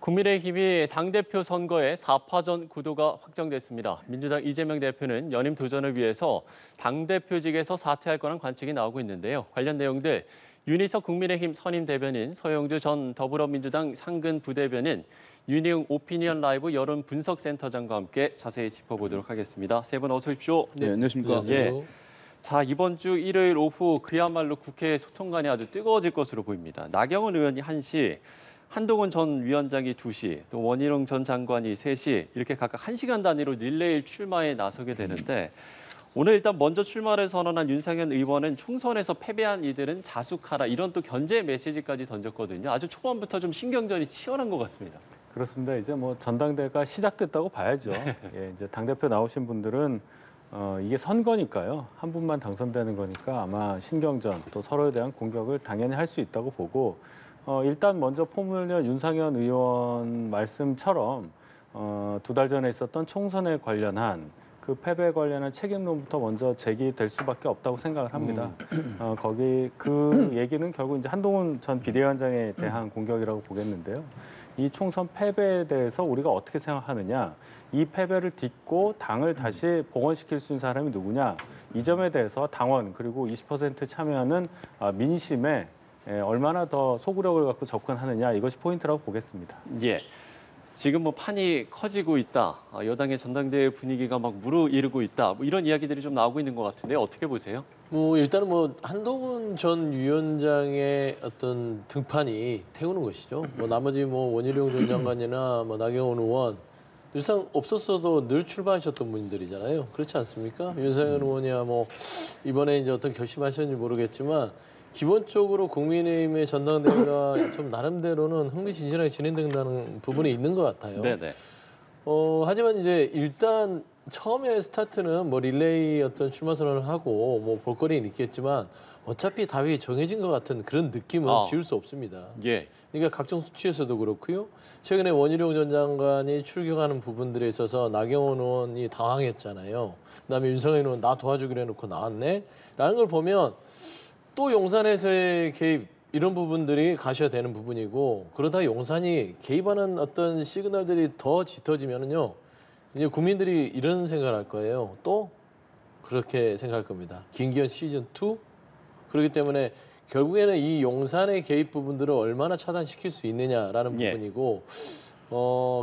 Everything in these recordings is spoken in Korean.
국민의힘이 당대표 선거에 4파전 구도가 확정됐습니다. 민주당 이재명 대표는 연임 도전을 위해서 당대표직에서 사퇴할 거란 관측이 나오고 있는데요. 관련 내용들 윤희석 국민의힘 선임 대변인, 서영주 전 더불어민주당 상근 부대변인, 윤희웅 오피니언 라이브 여론 분석센터장과 함께 자세히 짚어보도록 하겠습니다. 세 분 어서 오십시오. 네, 안녕하십니까. 예. 자, 이번 주 일요일 오후 그야말로 국회 소통관이 아주 뜨거워질 것으로 보입니다. 나경원 의원이 1시, 한동훈 전 위원장이 2시, 또 원희룡 전 장관이 3시 이렇게 각각 1시간 단위로 릴레이 출마에 나서게 되는데 오늘 일단 먼저 출마를 선언한 윤상현 의원은 총선에서 패배한 이들은 자숙하라 이런 또 견제 메시지까지 던졌거든요. 아주 초반부터 좀 신경전이 치열한 것 같습니다. 그렇습니다. 이제 뭐 전당대회가 시작됐다고 봐야죠. 예, 이제 당대표 나오신 분들은 이게 선거니까요. 한 분만 당선되는 거니까 아마 신경전 또 서로에 대한 공격을 당연히 할 수 있다고 보고 일단 먼저 포문을 윤상현 의원 말씀처럼 2달 전에 있었던 총선에 관련한 그 패배에 관련한 책임론부터 먼저 제기될 수밖에 없다고 생각을 합니다. 거기 그 얘기는 결국 이제 한동훈 전 비대위원장에 대한 공격이라고 보겠는데요. 이 총선 패배에 대해서 우리가 어떻게 생각하느냐, 이 패배를 딛고 당을 다시 복원시킬 수 있는 사람이 누구냐, 이 점에 대해서 당원 그리고 20% 참여하는 민심에 얼마나 더 소구력을 갖고 접근하느냐, 이것이 포인트라고 보겠습니다. 예. 지금 뭐 판이 커지고 있다. 여당의 전당대회 분위기가 막 무르익고 있다. 뭐 이런 이야기들이 좀 나오고 있는 것 같은데 어떻게 보세요? 뭐 일단은 뭐 한동훈 전 위원장의 어떤 등판이 태우는 것이죠. 뭐 나머지 뭐 원희룡 전 장관이나 뭐 나경원 의원 늘상 없었어도 늘 출마하셨던 분들이잖아요. 그렇지 않습니까? 윤상현 의원이야 뭐 이번에 이제 어떤 결심하셨는지 모르겠지만 기본적으로 국민의힘의 전당대회가 좀 나름대로는 흥미진진하게 진행된다는 부분이 있는 것 같아요. 네네. 하지만 이제 일단 처음에 스타트는 뭐 릴레이 어떤 출마 선언을 하고 뭐 볼거리는 있겠지만 어차피 답이 정해진 것 같은 그런 느낌은 지울 수 없습니다. 예. 그러니까 각종 수치에서도 그렇고요. 최근에 원희룡 전 장관이 출격하는 부분들에 있어서 나경원 의원이 당황했잖아요. 그다음에 윤석열 의원 나 도와주기로 해놓고 나왔네? 라는 걸 보면 또 용산에서의 개입 이런 부분들이 가셔야 되는 부분이고 그러다 용산이 개입하는 어떤 시그널들이 더 짙어지면은요 이제 국민들이 이런 생각을 할 거예요. 또 그렇게 생각할 겁니다. 김기현 시즌 2 그렇기 때문에 결국에는 이 용산의 개입 부분들을 얼마나 차단시킬 수 있느냐라는 부분이고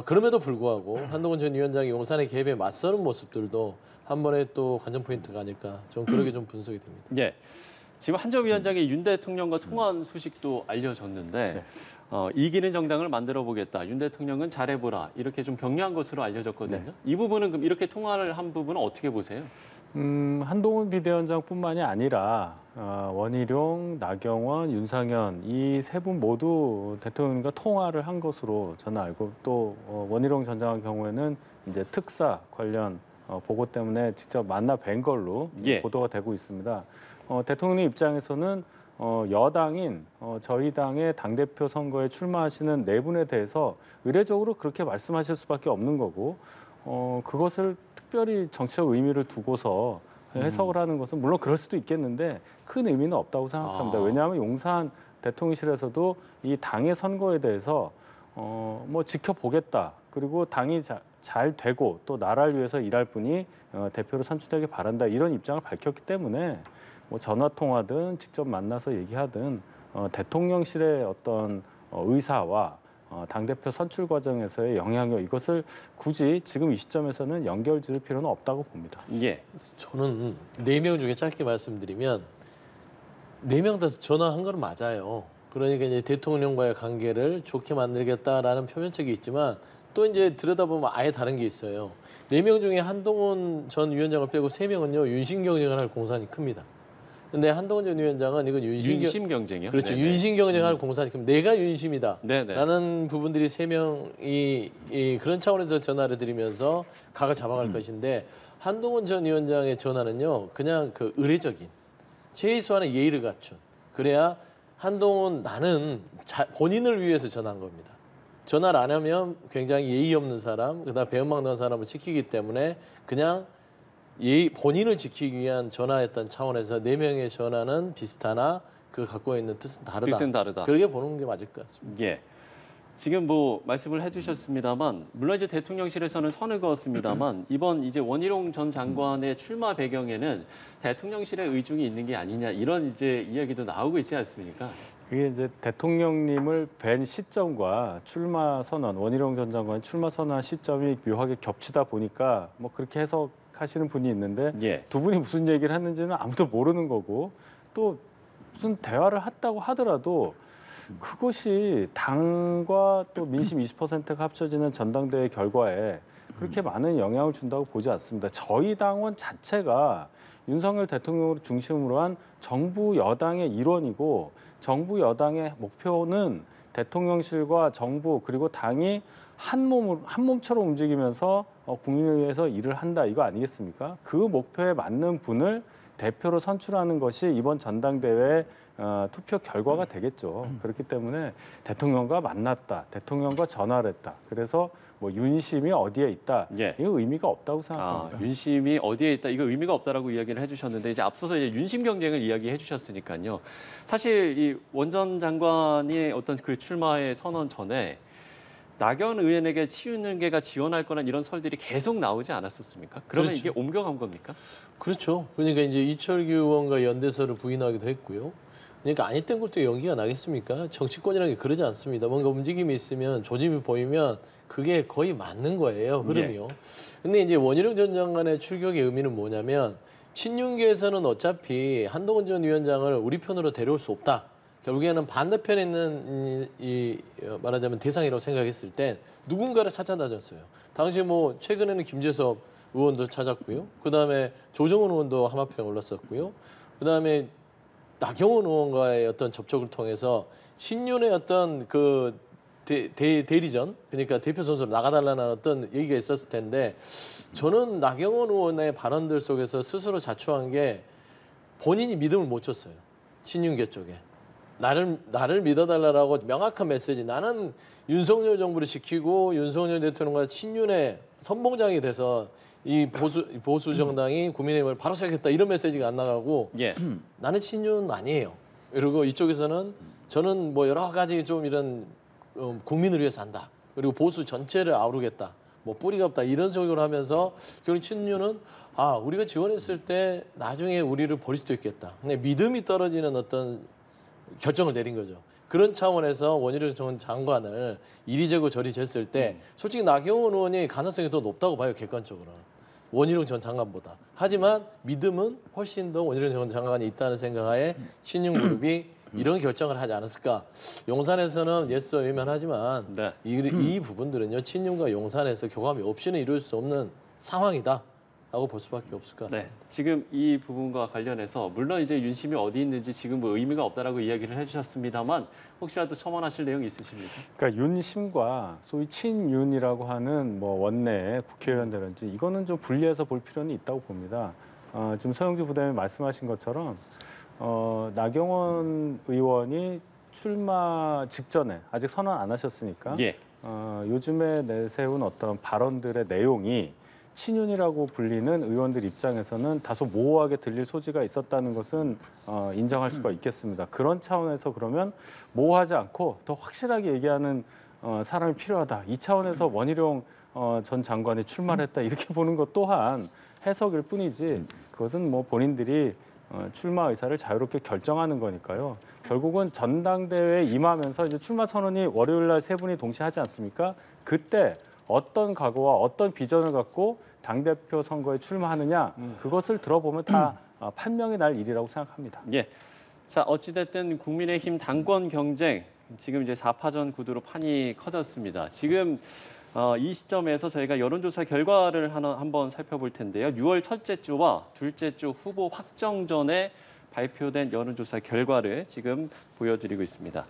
그럼에도 불구하고 한동훈 전 위원장이 용산의 개입에 맞서는 모습들도 한 번에 또 관전 포인트가 아닐까 좀 그렇게 좀 분석이 됩니다. 예. 지금 한 전 위원장이 윤 대통령과 통화한 소식도 알려졌는데 이기는 정당을 만들어 보겠다. 윤 대통령은 잘해보라. 이렇게 좀 격려한 것으로 알려졌거든요. 네. 이 부분은 그럼 이렇게 통화를 한 부분은 어떻게 보세요? 한동훈 비대위원장뿐만이 아니라 원희룡, 나경원, 윤상현 이 세 분 모두 대통령과 통화를 한 것으로 저는 알고 또 원희룡 전 장관 경우에는 이제 특사 관련 보고 때문에 직접 만나 뵌 걸로 보도가 되고 있습니다. 대통령 입장에서는 여당인 저희 당의 당대표 선거에 출마하시는 네 분에 대해서 의례적으로 그렇게 말씀하실 수밖에 없는 거고 그것을 특별히 정치적 의미를 두고서 해석을 하는 것은 물론 그럴 수도 있겠는데 큰 의미는 없다고 생각합니다. 왜냐하면 용산 대통령실에서도 이 당의 선거에 대해서 뭐 지켜보겠다. 그리고 당이 잘 되고 또 나라를 위해서 일할 분이 대표로 선출되길 바란다. 이런 입장을 밝혔기 때문에 뭐 전화 통화든 직접 만나서 얘기하든 대통령실의 어떤 의사와 당대표 선출 과정에서의 영향력 이것을 굳이 지금 이 시점에서는 연결 지을 필요는 없다고 봅니다. 예. 저는 4명 중에 짧게 말씀드리면 4명 다 전화한 건 맞아요. 그러니까 이제 대통령과의 관계를 좋게 만들겠다라는 표면책이 있지만 또 이제 들여다보면 아예 다른 게 있어요. 4명 중에 한동훈 전 위원장을 빼고 3명은요 윤심 경쟁을 할 공산이 큽니다. 근데 한동훈 전 위원장은 이건 윤심 경쟁이요? 그렇죠. 네네. 윤심 경쟁할 공산이 큽니다. 내가 윤심이다. 네네. 라는 부분들이 3명이 그런 차원에서 전화를 드리면서 각을 잡아갈 것인데 한동훈 전 위원장의 전화는요. 그냥 그 의례적인 최소한의 예의를 갖춘 그래야 한동훈 나는 본인을 위해서 전화한 겁니다. 전화를 안 하면 굉장히 예의 없는 사람, 그다음 배은망덕한 사람을 지키기 때문에 그냥 본인을 지키기 위한 전화였던 차원에서 4명의 전화는 비슷하나 그 갖고 있는 뜻은 다르다. 뜻은 다르다. 그렇게 보는 게 맞을 것 같습니다. 예. 지금 뭐 말씀을 해주셨습니다만 물론 이제 대통령실에서는 선을 그었습니다만 이번 이제 원희룡 전 장관의 출마 배경에는 대통령실의 의중이 있는 게 아니냐 이런 이제 이야기도 나오고 있지 않습니까? 그게 이제 대통령님을 뵌 시점과 출마 선언, 원희룡 전 장관 출마 선언 시점이 묘하게 겹치다 보니까 뭐 그렇게 해석하시는 분이 있는데 예. 두 분이 무슨 얘기를 했는지는 아무도 모르는 거고 또 무슨 대화를 했다고 하더라도 그것이 당과 또 민심 20%가 합쳐지는 전당대회 결과에 그렇게 많은 영향을 준다고 보지 않습니다. 저희 당원 자체가 윤석열 대통령을 중심으로 한 정부 여당의 일원이고 정부 여당의 목표는 대통령실과 정부 그리고 당이 한 몸처럼 움직이면서 국민을 위해서 일을 한다 이거 아니겠습니까? 그 목표에 맞는 분을 대표로 선출하는 것이 이번 전당대회 투표 결과가 되겠죠. 그렇기 때문에 대통령과 만났다, 대통령과 전화를 했다. 그래서 뭐 윤심이 어디에 있다. 예. 이거 의미가 없다고 생각합니다. 윤심이 어디에 있다 이거 의미가 없다라고 이야기를 해주셨는데 이제 앞서서 이제 윤심 경쟁을 이야기해 주셨으니까요. 사실 이 원 전 장관이 어떤 그 출마의 선언 전에 나경원 의원에게 치윤계가 지원할 거란 이런 설들이 계속 나오지 않았었습니까? 그러면 그렇죠. 이게 옮겨간 겁니까? 그렇죠. 그러니까 이제 이철규 의원과 연대서를 부인하기도 했고요. 그러니까 아니 땐 것도 연기가 나겠습니까? 정치권이라는 게 그러지 않습니다. 뭔가 움직임이 있으면 조짐이 보이면 그게 거의 맞는 거예요. 흐름이요. 근데 이제 원희룡 전 장관의 출격의 의미는 뭐냐면 친윤계에서는 어차피 한동훈 전 위원장을 우리 편으로 데려올 수 없다. 결국에는 반대편에 있는 말하자면 대상이라고 생각했을 때 누군가를 찾아다녔어요. 당시 뭐 최근에는 김재섭 의원도 찾았고요. 그다음에 조정훈 의원도 하마평에 올랐었고요. 그다음에 나경원 의원과의 어떤 접촉을 통해서 신윤의 어떤 그 대리전 그러니까 대표 선수로 나가달라는 어떤 얘기가 있었을 텐데 저는 나경원 의원의 발언들 속에서 스스로 자초한 게 본인이 믿음을 못 줬어요. 친윤계 쪽에. 나를 믿어달라고 명확한 메시지. 나는 윤석열 정부를 지키고 윤석열 대통령과 친윤의 선봉장이 돼서 이 보수 정당이 국민의힘을 바로 세우겠다 이런 메시지가 안 나가고 예. 나는 친윤 아니에요. 그리고 이쪽에서는 저는 뭐 여러 가지 좀 이런 국민을 위해서 한다. 그리고 보수 전체를 아우르겠다. 뭐 뿌리가 없다 이런 식으로 하면서 결국 친윤은 우리가 지원했을 때 나중에 우리를 버릴 수도 있겠다. 근데 믿음이 떨어지는 어떤 결정을 내린 거죠. 그런 차원에서 원희룡 전 장관을 이리 재고 저리 쟀을 때 솔직히 나경원 의원이 가능성이 더 높다고 봐요. 객관적으로는. 원희룡 전 장관보다. 하지만 믿음은 훨씬 더 원희룡 전 장관이 있다는 생각하에 친윤그룹이 이런 결정을 하지 않았을까. 용산에서는 예스 외면하지만 네. 이 부분들은요. 친윤과 용산에서 교감이 없이는 이룰 수 없는 상황이다. 라고 볼 수밖에 없을 것 같습니다. 네, 지금 이 부분과 관련해서 물론 이제 윤심이 어디 있는지 지금 뭐 의미가 없다라고 이야기를 해주셨습니다만 혹시라도 첨언하실 내용 있으십니까? 그러니까 윤심과 소위 친윤이라고 하는 뭐 원내 국회의원들은지 이거는 좀 분리해서 볼 필요는 있다고 봅니다. 지금 서영주 부대변인 말씀하신 것처럼 나경원 의원이 출마 직전에 아직 선언 안 하셨으니까 예. 요즘에 내세운 어떤 발언들의 내용이 친윤이라고 불리는 의원들 입장에서는 다소 모호하게 들릴 소지가 있었다는 것은 인정할 수가 있겠습니다. 그런 차원에서 그러면 모호하지 않고 더 확실하게 얘기하는 사람이 필요하다. 이 차원에서 원희룡 전 장관이 출마를 했다. 이렇게 보는 것 또한 해석일 뿐이지 그것은 뭐 본인들이 출마 의사를 자유롭게 결정하는 거니까요. 결국은 전당대회에 임하면서 이제 출마 선언이 월요일 날 세 분이 동시에 하지 않습니까? 그때 어떤 각오와 어떤 비전을 갖고 당대표 선거에 출마하느냐 그것을 들어보면 다 판명이 날 일이라고 생각합니다. 예. 자, 어찌됐든 국민의힘 당권 경쟁 지금 이제 4파전 구도로 판이 커졌습니다. 지금 이 시점에서 저희가 여론조사 결과를 한번 살펴볼 텐데요. 6월 첫째 주와 둘째 주 후보 확정 전에 발표된 여론조사 결과를 지금 보여드리고 있습니다.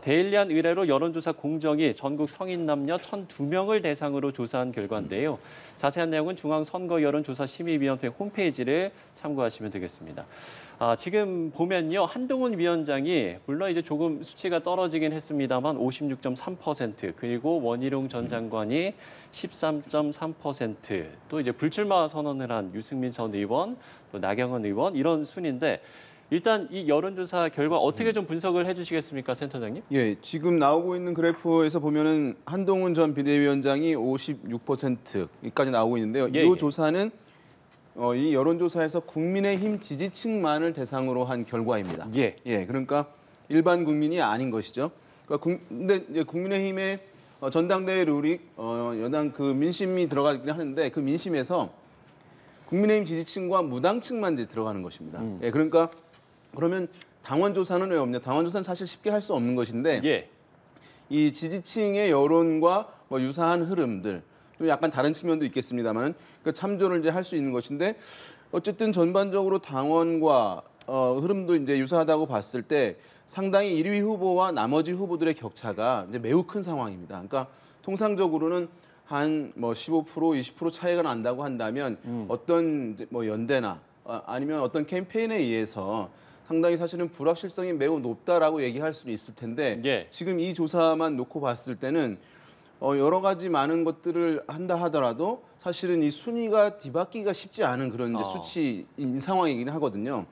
데일리안 의뢰로 여론조사 공정위 전국 성인 남녀 1,002명을 대상으로 조사한 결과인데요. 자세한 내용은 중앙선거여론조사심의위원회 홈페이지를 참고하시면 되겠습니다. 지금 보면요. 한동훈 위원장이 물론 이제 조금 수치가 떨어지긴 했습니다만 56.3% 그리고 원희룡 전 장관이 13.3% 또 이제 불출마 선언을 한 유승민 전 의원 또 나경원 의원 이런 순인데 일단 이 여론조사 결과 어떻게 좀 분석을 해주시겠습니까, 센터장님? 예, 지금 나오고 있는 그래프에서 보면은 한동훈 전 비대위원장이 56%까지 나오고 있는데요. 예, 이 예. 조사는 이 여론조사에서 국민의힘 지지층만을 대상으로 한 결과입니다. 예. 예, 그러니까 일반 국민이 아닌 것이죠. 그러니까 근데 이제 국민의힘의 전당대회 룰이 여당 그 민심이 들어가긴 하는데 그 민심에서 국민의힘 지지층과 무당층만 이제 들어가는 것입니다. 예, 그러니까 그러면 당원 조사는 왜 없냐? 당원 조사는 사실 쉽게 할 수 없는 것인데 예. 이 지지층의 여론과 뭐 유사한 흐름들 또 약간 다른 측면도 있겠습니다만 그 참조를 이제 할 수 있는 것인데 어쨌든 전반적으로 당원과 흐름도 이제 유사하다고 봤을 때 상당히 1위 후보와 나머지 후보들의 격차가 이제 매우 큰 상황입니다. 그러니까 통상적으로는 한 뭐 15% 20% 차이가 난다고 한다면 어떤 이제 뭐 연대나 아니면 어떤 캠페인에 의해서 상당히 사실은 불확실성이 매우 높다라고 얘기할 수는 있을 텐데 예. 지금 이 조사만 놓고 봤을 때는 여러 가지 많은 것들을 한다 하더라도 사실은 이 순위가 뒤바뀌기가 쉽지 않은 그런 이제 수치인 상황이긴 하거든요.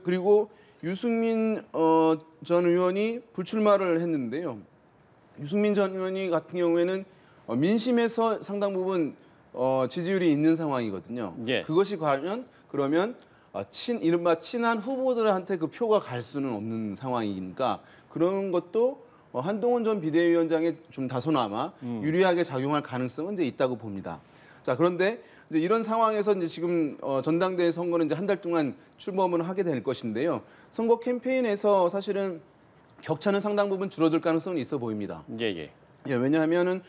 그리고 유승민 전 의원이 불출마를 했는데요. 유승민 전 의원이 같은 경우에는 민심에서 상당 부분 지지율이 있는 상황이거든요. 예. 그것이 과연 그러면 이른바 친한 후보들한테 그 표가 갈 수는 없는 상황이니까 그런 것도 한동훈 전 비대위원장에 좀 다소나마 유리하게 작용할 가능성은 이제 있다고 봅니다. 자, 그런데 이제 이런 상황에서 이제 지금 전당대회 선거는 이제 한 달 동안 출범을 하게 될 것인데요. 선거 캠페인에서 사실은 격차는 상당 부분 줄어들 가능성은 있어 보입니다. 예, 예. 예, 왜냐하면은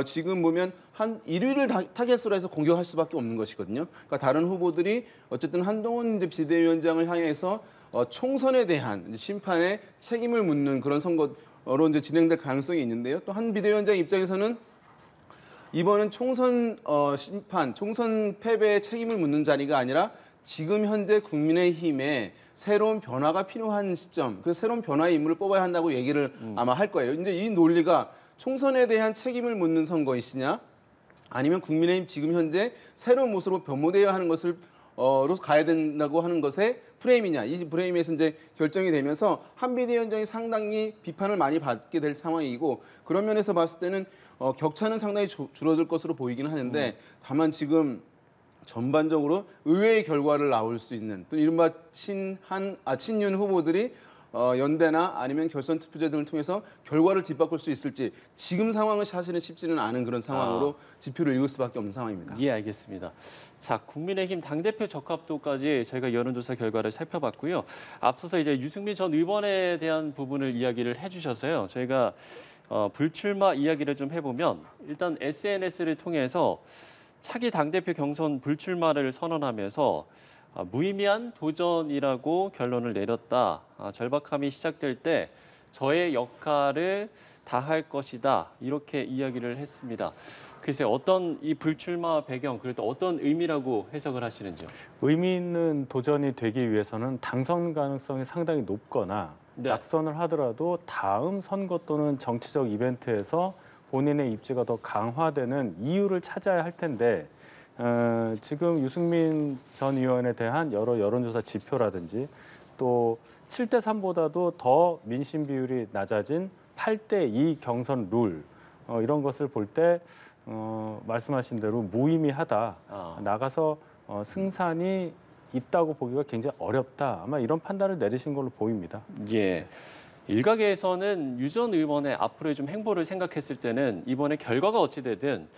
지금 보면 한 1위를 타겟으로 해서 공격할 수밖에 없는 것이거든요. 그러니까 다른 후보들이 어쨌든 한동훈 이제 비대위원장을 향해서 총선에 대한 이제 심판에 책임을 묻는 그런 선거로 이제 진행될 가능성이 있는데요. 또 한 비대위원장 입장에서는 이번은 총선 심판, 총선 패배에 책임을 묻는 자리가 아니라 지금 현재 국민의힘에 새로운 변화가 필요한 시점, 그 새로운 변화의 인물을 뽑아야 한다고 얘기를 아마 할 거예요. 이제 이 논리가 총선에 대한 책임을 묻는 선거이시냐, 아니면 국민의힘 지금 현재 새로운 모습으로 변모되어야 하는 것을 로 가야 된다고 하는 것의 프레임이냐, 이 프레임에서 이제 결정이 되면서 한 비대위원장이 상당히 비판을 많이 받게 될 상황이고 그런 면에서 봤을 때는 격차는 상당히 줄어들 것으로 보이긴 하는데 다만 지금 전반적으로 의외의 결과를 나올 수 있는 또 이른바 친윤 후보들이 연대나 아니면 결선 투표제 등을 통해서 결과를 뒷바꿀 수 있을지 지금 상황은 사실은 쉽지는 않은 그런 상황으로 지표를 읽을 수밖에 없는 상황입니다. 예, 알겠습니다. 자, 국민의힘 당대표 적합도까지 저희가 여론조사 결과를 살펴봤고요. 앞서서 이제 유승민 전 의원에 대한 부분을 이야기를 해주셔서요. 저희가 불출마 이야기를 좀 해보면 일단 SNS를 통해서 차기 당대표 경선 불출마를 선언하면서 무의미한 도전이라고 결론을 내렸다. 절박함이 시작될 때 저의 역할을 다할 것이다. 이렇게 이야기를 했습니다. 글쎄 어떤 이 불출마 배경, 그래도 어떤 의미라고 해석을 하시는지요? 의미 있는 도전이 되기 위해서는 당선 가능성이 상당히 높거나 네. 낙선을 하더라도 다음 선거 또는 정치적 이벤트에서 본인의 입지가 더 강화되는 이유를 찾아야 할 텐데 지금 유승민 전 의원에 대한 여러 여론조사 지표라든지 또 7대 3보다도 더 민심 비율이 낮아진 8대 2 경선 룰 이런 것을 볼 때 말씀하신 대로 무의미하다. 나가서 승산이 있다고 보기가 굉장히 어렵다. 아마 이런 판단을 내리신 걸로 보입니다. 예. 일각에서는 유 전 의원의 앞으로의 좀 행보를 생각했을 때는 이번에 결과가 어찌 되든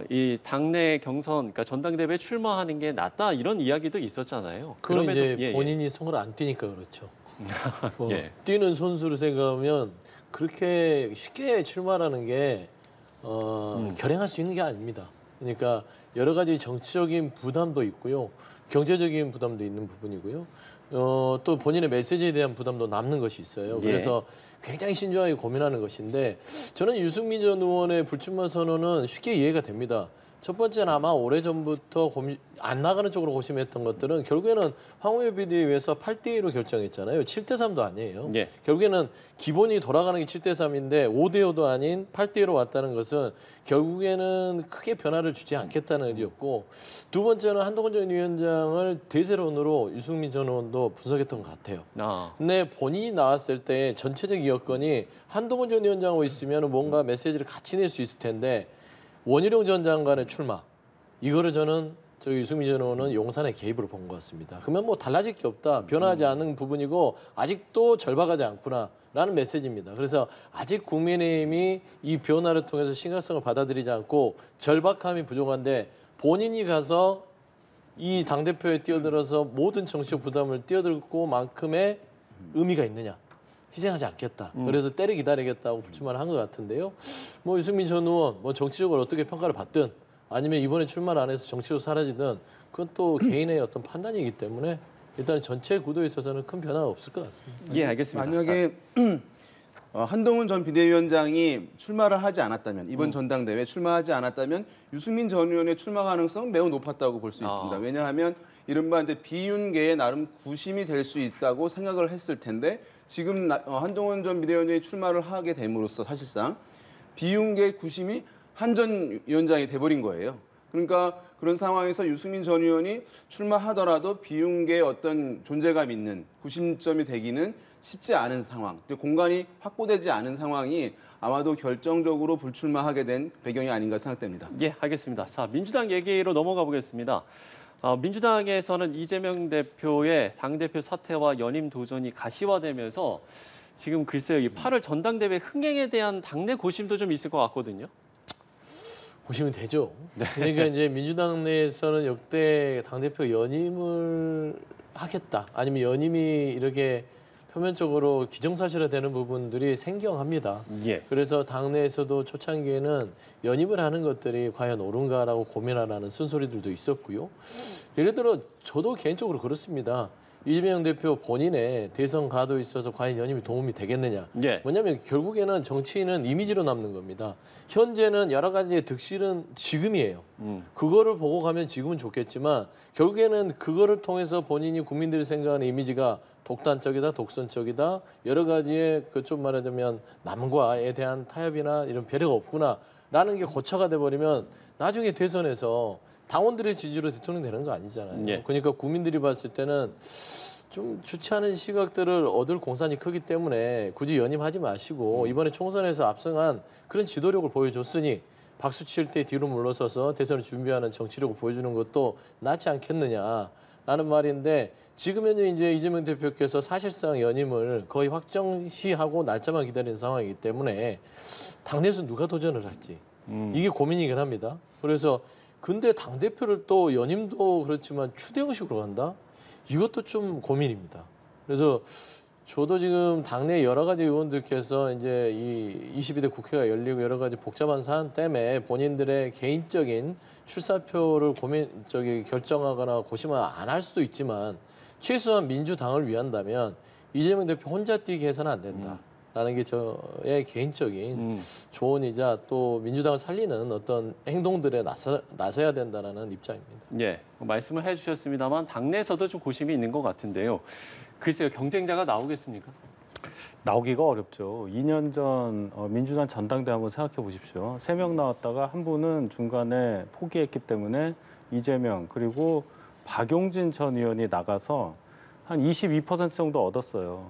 이 당내 경선, 그러니까 전당대회에 출마하는 게 낫다 이런 이야기도 있었잖아요. 그건 이제 예, 본인이 선거를 안 뛰니까 그렇죠. 예. 뛰는 선수를 생각하면 그렇게 쉽게 출마라는 게 결행할 수 있는 게 아닙니다. 그러니까 여러 가지 정치적인 부담도 있고요, 경제적인 부담도 있는 부분이고요. 또 본인의 메시지에 대한 부담도 남는 것이 있어요. 예. 그래서 굉장히 신중하게 고민하는 것인데 저는 유승민 전 의원의 불출마 선언은 쉽게 이해가 됩니다. 첫 번째는 아마 오래전부터 안 나가는 쪽으로 고심했던 것들은 결국에는 황우여 비대위에서 8대2로 결정했잖아요. 7대3도 아니에요. 예. 결국에는 기본이 돌아가는 게 7대3인데 5대5도 아닌 8대2로 왔다는 것은 결국에는 크게 변화를 주지 않겠다는 의지였고, 두 번째는 한동훈 전 위원장을 대세론으로 유승민 전 의원도 분석했던 것 같아요. 근데 본인이 나왔을 때 전체적 여건이 한동훈 전 위원장하고 있으면 뭔가 메시지를 같이 낼 수 있을 텐데 원희룡 전 장관의 출마, 이거를 저는 저희 유승민 전 의원은 용산의 개입으로 본 것 같습니다. 그러면 뭐 달라질 게 없다, 변하지 않은 부분이고 아직도 절박하지 않구나라는 메시지입니다. 그래서 아직 국민의힘이 이 변화를 통해서 심각성을 받아들이지 않고 절박함이 부족한데, 본인이 가서 이 당대표에 뛰어들어서 모든 정치적 부담을 뛰어들고 만큼의 의미가 있느냐. 희생하지 않겠다. 그래서 때려 기다리겠다고 불출마를 한 것 같은데요. 뭐 유승민 전 의원 뭐 정치적으로 어떻게 평가를 받든 아니면 이번에 출마를 안 해서 정치로 사라지든 그건 또 개인의 어떤 판단이기 때문에 일단 전체 구도에 있어서는 큰 변화가 없을 것 같습니다. 예, 알겠습니다. 만약에 한동훈 전 비대위원장이 출마를 하지 않았다면, 이번 전당대회에 출마하지 않았다면 유승민 전 의원의 출마 가능성은 매우 높았다고 볼 수 있습니다. 왜냐하면 이른바 이제 비윤계에 나름 구심이 될 수 있다고 생각을 했을 텐데, 지금 한동훈 전 비대위원장이 출마를 하게 됨으로써 사실상 비윤계 구심이 한 전 위원장이 돼버린 거예요. 그러니까 그런 상황에서 유승민 전 의원이 출마하더라도 비윤계의 어떤 존재감 있는 구심점이 되기는 쉽지 않은 상황, 공간이 확보되지 않은 상황이 아마도 결정적으로 불출마하게 된 배경이 아닌가 생각됩니다. 예, 알겠습니다. 자, 민주당 얘기로 넘어가 보겠습니다. 민주당에서는 이재명 대표의 당대표 사퇴와 연임 도전이 가시화되면서 지금 글쎄요, 이 8월 전당대회 흥행에 대한 당내 고심도 좀 있을 것 같거든요. 보시면 되죠. 그러니까 이제 민주당 내에서는 역대 당대표 연임을 하겠다, 아니면 연임이 이렇게 표면적으로 기정사실화되는 부분들이 생경합니다. 예. 그래서 당내에서도 초창기에는 연임을 하는 것들이 과연 옳은가라고 고민하라는 쓴소리들도 있었고요. 예를 들어 저도 개인적으로 그렇습니다. 이재명 대표 본인의 대선 가도에 있어서 과연 연임이 도움이 되겠느냐. 예. 뭐냐면 결국에는 정치인은 이미지로 남는 겁니다. 현재는 여러 가지의 득실은 지금이에요. 그거를 보고 가면 지금은 좋겠지만 결국에는 그거를 통해서 본인이 국민들이 생각하는 이미지가 독단적이다, 독선적이다, 여러 가지의 그 좀 말하자면 남과에 대한 타협이나 이런 배려가 없구나라는 게 고쳐가 돼버리면 나중에 대선에서 당원들의 지지로 대통령 되는 거 아니잖아요. 예. 그러니까 국민들이 봤을 때는 좀 좋지 않은 시각들을 얻을 공산이 크기 때문에 굳이 연임하지 마시고 이번에 총선에서 압승한 그런 지도력을 보여줬으니 박수 칠 때 뒤로 물러서서 대선을 준비하는 정치력을 보여주는 것도 낫지 않겠느냐라는 말인데, 지금 현재 이제 이재명 대표께서 사실상 연임을 거의 확정시하고 날짜만 기다리는 상황이기 때문에 당내에서 누가 도전을 할지 이게 고민이긴 합니다. 그래서 근데 당대표를 또 연임도 그렇지만 추대형식으로 간다? 이것도 좀 고민입니다. 그래서 저도 지금 당내 여러 가지 의원들께서 이제 이 22대 국회가 열리고 여러 가지 복잡한 사안 때문에 본인들의 개인적인 출사표를 결정하거나 고심을 안 할 수도 있지만 최소한 민주당을 위한다면 이재명 대표 혼자 뛰게 해서는 안 된다라는 게 저의 개인적인 조언이자 또 민주당을 살리는 어떤 행동들에 나서야 된다는 입장입니다. 예, 말씀을 해주셨습니다만 당내에서도 좀 고심이 있는 것 같은데요. 글쎄요, 경쟁자가 나오겠습니까? 나오기가 어렵죠. 2년 전 민주당 전당대 한번 생각해 보십시오. 3명 나왔다가 한 분은 중간에 포기했기 때문에 이재명 그리고 박용진 전 의원이 나가서 한 22% 정도 얻었어요.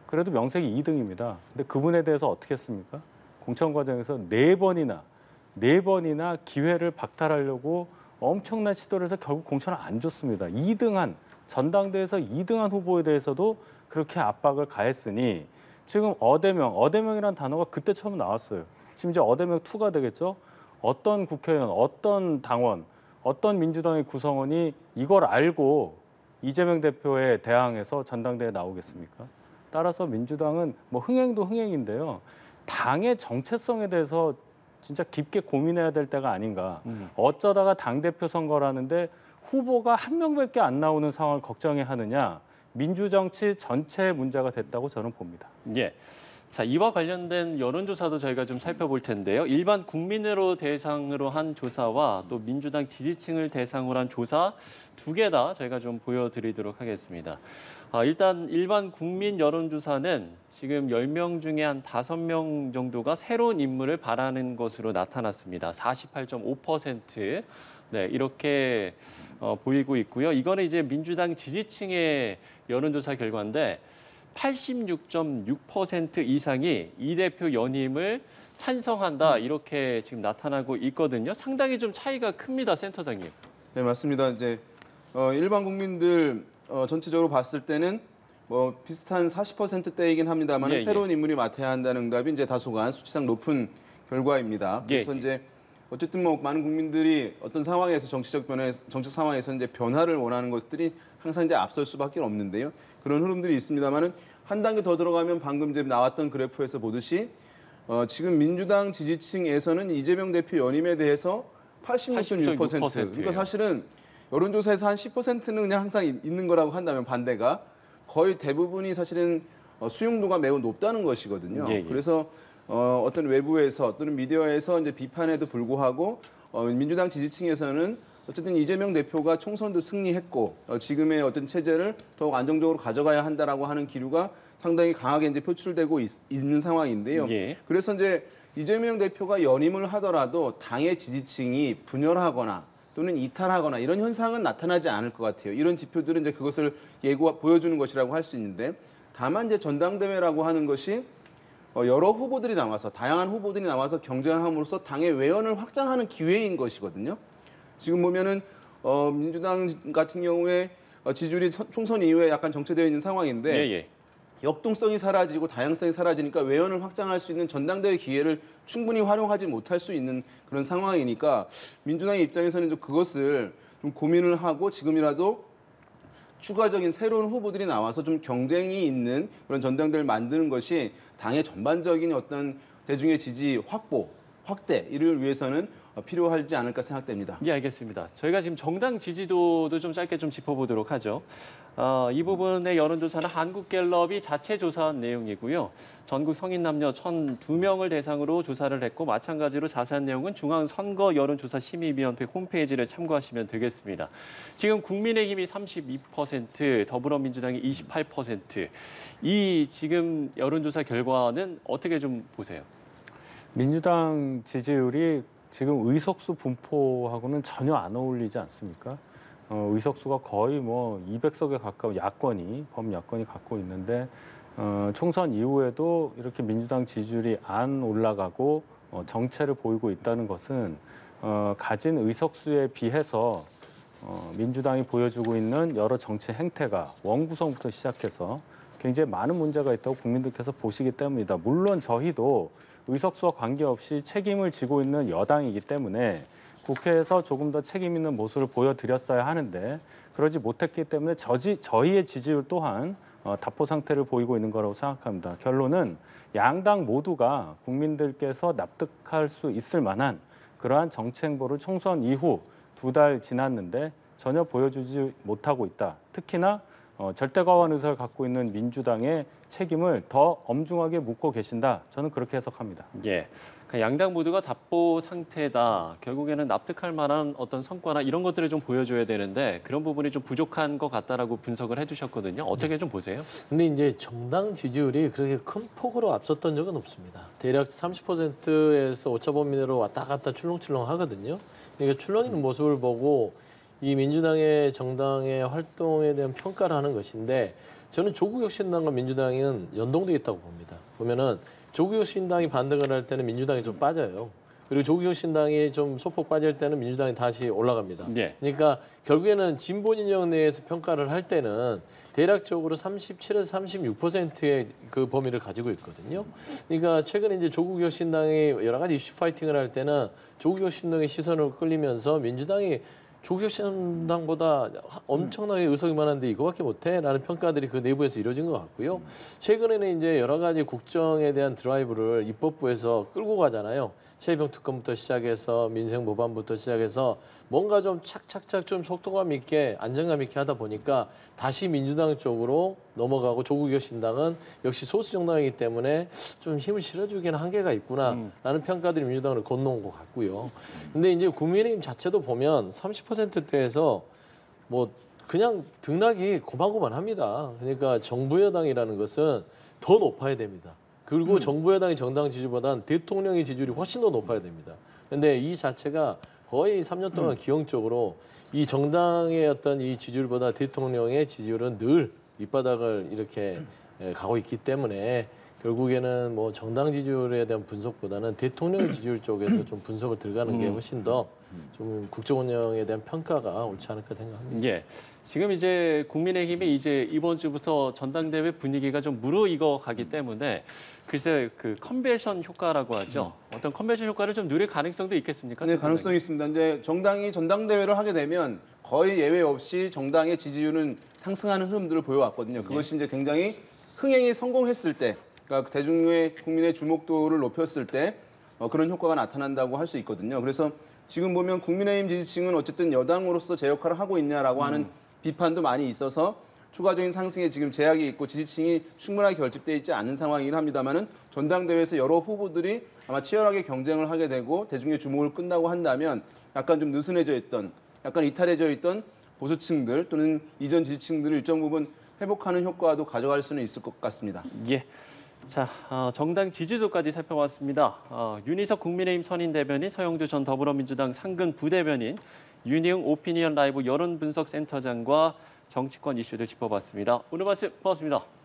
그래도 명색이 2등입니다. 근데 그분에 대해서 어떻게 했습니까? 공천 과정에서 4번이나 기회를 박탈하려고 엄청난 시도를 해서 결국 공천을 안 줬습니다. 2등한 전당대회에서 2등한 후보에 대해서도 그렇게 압박을 가했으니 지금 어대명이라는 단어가 그때 처음 나왔어요. 지금 이제 어대명 2가 되겠죠. 어떤 국회의원, 어떤 당원, 어떤 민주당의 구성원이 이걸 알고 이재명 대표에 대항해서 전당대회에 나오겠습니까? 따라서 민주당은 뭐 흥행도 흥행인데요. 당의 정체성에 대해서 진짜 깊게 고민해야 될 때가 아닌가. 어쩌다가 당대표 선거를 하는데 후보가 한 명밖에 안 나오는 상황을 걱정해야 하느냐. 민주정치 전체의 문제가 됐다고 저는 봅니다. 예. 자, 이와 관련된 여론조사도 저희가 좀 살펴볼 텐데요. 일반 국민으로 대상으로 한 조사와 또 민주당 지지층을 대상으로 한 조사 두 개 다 저희가 좀 보여드리도록 하겠습니다. 일단 일반 국민 여론조사는 지금 10명 중에 한 5명 정도가 새로운 인물을 바라는 것으로 나타났습니다. 48.5%. 네, 이렇게 보이고 있고요. 이거는 이제 민주당 지지층의 여론조사 결과인데 86.6% 이상이 이 대표 연임을 찬성한다 이렇게 지금 나타나고 있거든요. 상당히 좀 차이가 큽니다, 센터장님. 네, 맞습니다. 이제 일반 국민들 전체적으로 봤을 때는 뭐 비슷한 40%대이긴 합니다만 예, 새로운 인물이 맡아야 한다는 응답이 이제 다소간 수치상 높은 결과입니다. 그래서 예. 이제 어쨌든 뭐 많은 국민들이 어떤 상황에서 정치적 상황에서 이제 변화를 원하는 것들이 항상 이제 앞설 수밖에 없는데요. 그런 흐름들이 있습니다만은 한 단계 더 들어가면 방금 이제 나왔던 그래프에서 보듯이 지금 민주당 지지층에서는 이재명 대표 연임에 대해서 86.6%. 그러니까 사실은 여론조사에서 한 10%는 그냥 항상 있는 거라고 한다면 반대가 거의 대부분이 사실은 수용도가 매우 높다는 것이거든요. 예, 예. 그래서 어떤 외부에서 또는 미디어에서 이제 비판에도 불구하고 민주당 지지층에서는 어쨌든 이재명 대표가 총선도 승리했고 지금의 어떤 체제를 더욱 안정적으로 가져가야 한다라고 하는 기류가 상당히 강하게 이제 표출되고 있는 상황인데요. 예. 그래서 이제 이재명 대표가 연임을 하더라도 당의 지지층이 분열하거나 또는 이탈하거나 이런 현상은 나타나지 않을 것 같아요. 이런 지표들은 이제 그것을 보여주는 것이라고 할 수 있는데 다만 이제 전당대회라고 하는 것이 여러 후보들이 나와서 다양한 후보들이 나와서 경쟁함으로써 당의 외연을 확장하는 기회인 것이거든요. 지금 보면은 민주당 같은 경우에 지지율이 총선 이후에 약간 정체되어 있는 상황인데 예, 예. 역동성이 사라지고 다양성이 사라지니까 외연을 확장할 수 있는 전당대회 기회를 충분히 활용하지 못할 수 있는 그런 상황이니까 민주당의 입장에서는 좀 그것을 좀 고민을 하고 지금이라도 추가적인 새로운 후보들이 나와서 좀 경쟁이 있는 그런 전당대회를 만드는 것이 당의 전반적인 어떤 대중의 지지 확대 이를 위해서는 필요하지 않을까 생각됩니다. 예, 알겠습니다. 저희가 지금 정당 지지도도 좀 짧게 좀 짚어보도록 하죠. 이 부분의 여론조사는 한국갤럽이 자체 조사한 내용이고요. 전국 성인 남녀 1,002명을 대상으로 조사를 했고 마찬가지로 자세한 내용은 중앙선거 여론조사 심의위원회 홈페이지를 참고하시면 되겠습니다. 지금 국민의힘이 32%, 더불어민주당이 28%. 이 지금 여론조사 결과는 어떻게 좀 보세요? 민주당 지지율이 지금 의석수 분포하고는 전혀 안 어울리지 않습니까? 의석수가 거의 뭐 200석에 가까운 범야권이 갖고 있는데 총선 이후에도 이렇게 민주당 지지율이 안 올라가고 정체를 보이고 있다는 것은 가진 의석수에 비해서 민주당이 보여주고 있는 여러 정치 행태가 원구성부터 시작해서 굉장히 많은 문제가 있다고 국민들께서 보시기 때문이다. 물론 저희도 의석수와 관계없이 책임을 지고 있는 여당이기 때문에 국회에서 조금 더 책임 있는 모습을 보여드렸어야 하는데 그러지 못했기 때문에 저희의 지지율 또한 답보 상태를 보이고 있는 거라고 생각합니다. 결론은 양당 모두가 국민들께서 납득할 수 있을 만한 그러한 정치 행보를 총선 이후 2달 지났는데 전혀 보여주지 못하고 있다. 특히나 절대과반 의석을 갖고 있는 민주당의 책임을 더 엄중하게 묻고 계신다. 저는 그렇게 해석합니다. 예. 그러니까 양당 모두가 답보 상태다. 결국에는 납득할 만한 어떤 성과나 이런 것들을 좀 보여줘야 되는데 그런 부분이 좀 부족한 것 같다라고 분석을 해주셨거든요. 어떻게 좀 보세요? 근데 이제 정당 지지율이 그렇게 큰 폭으로 앞섰던 적은 없습니다. 대략 30%에서 오차범위 내로 왔다 갔다 출렁출렁 하거든요. 그러니까 출렁이는 모습을 보고 이 민주당의 정당의 활동에 대한 평가를 하는 것인데 저는 조국혁신당과 민주당은 연동되어 있다고 봅니다. 보면은 조국혁신당이 반등을 할 때는 민주당이 좀 빠져요. 그리고 조국혁신당이 좀 소폭 빠질 때는 민주당이 다시 올라갑니다. 예. 그러니까 결국에는 진보 진영 내에서 평가를 할 때는 대략적으로 37에서 36%의 그 범위를 가지고 있거든요. 그러니까 최근에 이제 조국혁신당이 여러 가지 이슈 파이팅을 할 때는 조국혁신당의 시선을 끌리면서 민주당이 조국혁신당보다 엄청나게 의석이 많은데 이거밖에 못해? 라는 평가들이 그 내부에서 이루어진 것 같고요. 최근에는 이제 여러 가지 국정에 대한 드라이브를 입법부에서 끌고 가잖아요. 최병 특검부터 시작해서 민생 법안부터 시작해서 뭔가 좀 착착착 좀 속도감 있게 안정감 있게 하다 보니까 다시 민주당 쪽으로 넘어가고 조국혁신당은 역시 소수 정당이기 때문에 좀 힘을 실어주기에는 한계가 있구나라는 평가들이 민주당으로 건너온 것 같고요. 근데 이제 국민의힘 자체도 보면 30%대에서 뭐 그냥 등락이 고만고만합니다. 그러니까 정부 여당이라는 것은 더 높아야 됩니다. 그리고 정부 여당의 정당 지지보다는 대통령의 지지율이 훨씬 더 높아야 됩니다. 근데 이 자체가 거의 3년 동안 기형적으로 이 정당의 어떤 이 지지율보다 대통령의 지지율은 늘 밑바닥을 이렇게 가고 있기 때문에 결국에는 뭐 정당 지지율에 대한 분석보다는 대통령의 지지율 쪽에서 좀 분석을 들어가는 게 훨씬 더 좀 국정 운영에 대한 평가가 옳지 않을까 생각합니다. 예. 지금 이제 국민의힘이 이제 이번 주부터 전당대회 분위기가 좀 무르익어 가기 때문에 글쎄 그 컨벤션 효과라고 하죠. 어떤 컨벤션 효과를 좀 누릴 가능성도 있겠습니까? 네, 가능성이 있습니다. 이제 정당이 전당대회를 하게 되면 거의 예외 없이 정당의 지지율은 상승하는 흐름들을 보여왔거든요. 그것이 이제 굉장히 흥행이 성공했을 때, 그러니까 대중의 국민의 주목도를 높였을 때 그런 효과가 나타난다고 할 수 있거든요. 그래서 지금 보면 국민의힘 지지층은 어쨌든 여당으로서 제 역할을 하고 있냐라고 하는 비판도 많이 있어서 추가적인 상승에 지금 제약이 있고 지지층이 충분하게 결집되어 있지 않은 상황이긴 합니다만은 전당대회에서 여러 후보들이 아마 치열하게 경쟁을 하게 되고 대중의 주목을 끈다고 한다면 약간 좀 느슨해져 있던, 약간 이탈해져 있던 보수층들 또는 이전 지지층들을 일정 부분 회복하는 효과도 가져갈 수는 있을 것 같습니다. 예. 자, 정당 지지도까지 살펴봤습니다. 윤희석 국민의힘 선임 대변인, 서영주 전 더불어민주당 상근 부대변인, 윤희응 오피니언 라이브 여론분석센터장과 정치권 이슈들 짚어봤습니다. 오늘 말씀 고맙습니다.